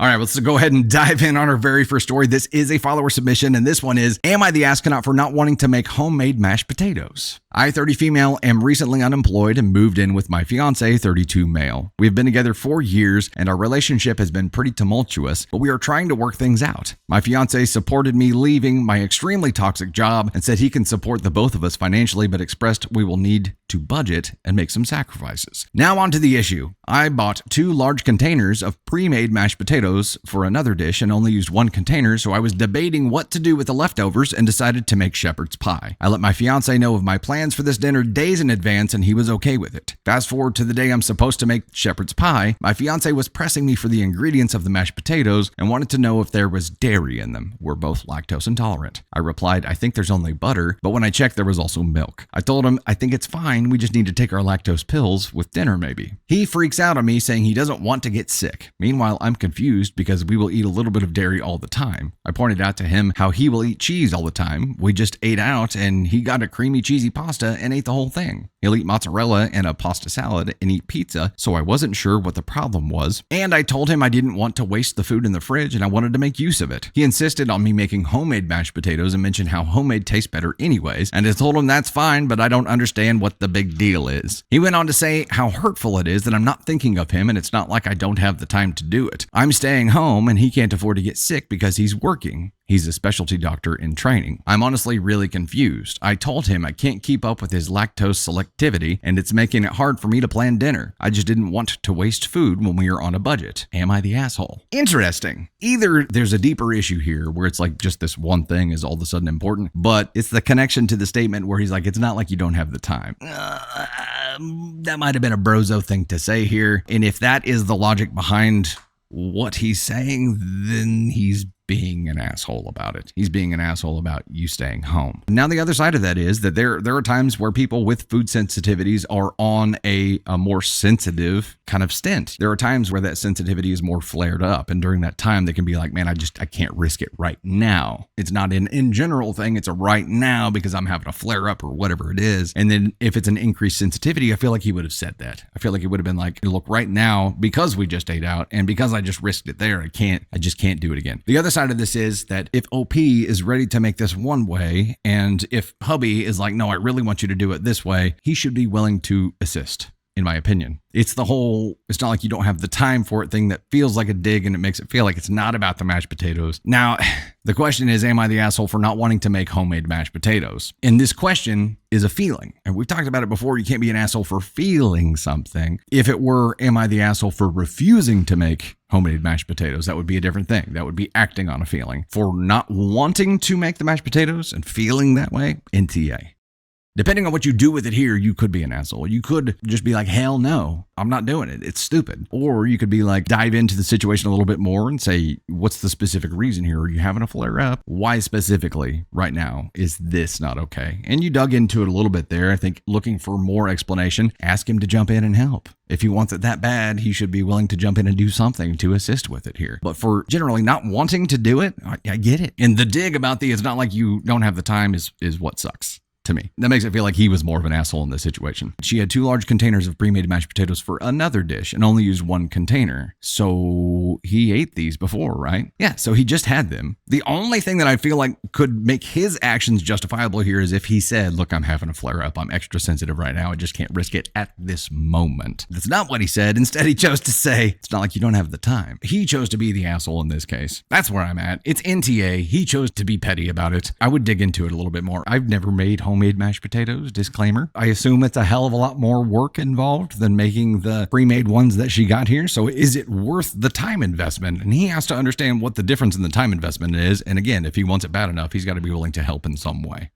All right, let's go ahead and dive in on our very first story. This is a follower submission, and this one is, am I the astronaut for not wanting to make homemade mashed potatoes? I, 30 female, am recently unemployed and moved in with my fiance, 32 male. We've been together 4 years, and our relationship has been pretty tumultuous, but we are trying to work things out. My fiance supported me leaving my extremely toxic job and said he can support the both of us financially, but expressed we will need to budget and make some sacrifices. Now on to the issue. I bought 2 large containers of pre-made mashed potatoes for another dish and only used 1 container, so I was debating what to do with the leftovers and decided to make shepherd's pie. I let my fiance know of my plans for this dinner days in advance and he was okay with it. Fast forward to the day I'm supposed to make shepherd's pie, my fiance was pressing me for the ingredients of the mashed potatoes and wanted to know if there was dairy in them. We're both lactose intolerant. I replied, I think there's only butter, but when I checked there was also milk. I told him, I think it's fine, we just need to take our lactose pills with dinner maybe. He freaks out on me saying he doesn't want to get sick. Meanwhile, I'm confused because we will eat a little bit of dairy all the time. I pointed out to him how he will eat cheese all the time. We just ate out and he got a creamy cheesy pasta and ate the whole thing. He'll eat mozzarella and a pasta salad and eat pizza, so I wasn't sure what the problem was. And I told him I didn't want to waste the food in the fridge and I wanted to make use of it. He insisted on me making homemade mashed potatoes and mentioned how homemade tastes better anyways, and I told him that's fine, but I don't understand what the big deal is. He went on to say how hurtful it is that I'm not thinking of him and it's not like I don't have the time to do it. I'm staying home and he can't afford to get sick because he's working. He's a specialty doctor in training. I'm honestly really confused. I told him I can't keep up with his lactose selectivity and it's making it hard for me to plan dinner. I just didn't want to waste food when we are on a budget. Am I the asshole? Interesting. Either there's a deeper issue here where it's like just this one thing is all of a sudden important, but it's the connection to the statement where he's like, it's not like you don't have the time. That might have been a brozo thing to say here. And if that is the logic behind what he's saying, then he's being an asshole about it. He's being an asshole about you staying home. Now, the other side of that is that there are times where people with food sensitivities are on a more sensitive kind of stint. There are times where that sensitivity is more flared up. And during that time, they can be like, man, I can't risk it right now. It's not an in general thing. It's a right now because I'm having a flare up or whatever it is. And then if it's an increased sensitivity, I feel like he would have said that. I feel like he would have been like, look, right now, because we just ate out and because I just risked it there, I just can't do it again. The other side of this is that if OP is ready to make this one way, and if hubby is like, no, I really want you to do it this way, he should be willing to assist, in my opinion. It's the whole, it's not like you don't have the time for it thing that feels like a dig and it makes it feel like it's not about the mashed potatoes. Now, the question is, am I the asshole for not wanting to make homemade mashed potatoes? And this question is a feeling. And we've talked about it before. You can't be an asshole for feeling something. If it were, am I the asshole for refusing to make homemade mashed potatoes? That would be a different thing. That would be acting on a feeling. For not wanting to make the mashed potatoes and feeling that way, NTA. Depending on what you do with it here, you could be an asshole. You could just be like, hell no, I'm not doing it. It's stupid. Or you could be like, dive into the situation a little bit more and say, what's the specific reason here? Are you having a flare up? Why specifically right now is this not okay? And you dug into it a little bit there. I think looking for more explanation, ask him to jump in and help. If he wants it that bad, he should be willing to jump in and do something to assist with it here. But for generally not wanting to do it, I get it. And the dig about it's not like you don't have the time is what sucks. To me. That makes it feel like he was more of an asshole in this situation. She had 2 large containers of pre-made mashed potatoes for another dish and only used 1 container. So he ate these before, right? Yeah, so he just had them. The only thing that I feel like could make his actions justifiable here is if he said, look, I'm having a flare up. I'm extra sensitive right now. I just can't risk it at this moment. That's not what he said. Instead, he chose to say, it's not like you don't have the time. He chose to be the asshole in this case. That's where I'm at. It's NTA. He chose to be petty about it. I would dig into it a little bit more. I've never made homemade mashed potatoes, disclaimer. I assume it's a hell of a lot more work involved than making the pre-made ones that she got here. So is it worth the time investment? And he has to understand what the difference in the time investment is. And again, if he wants it bad enough, he's got to be willing to help in some way.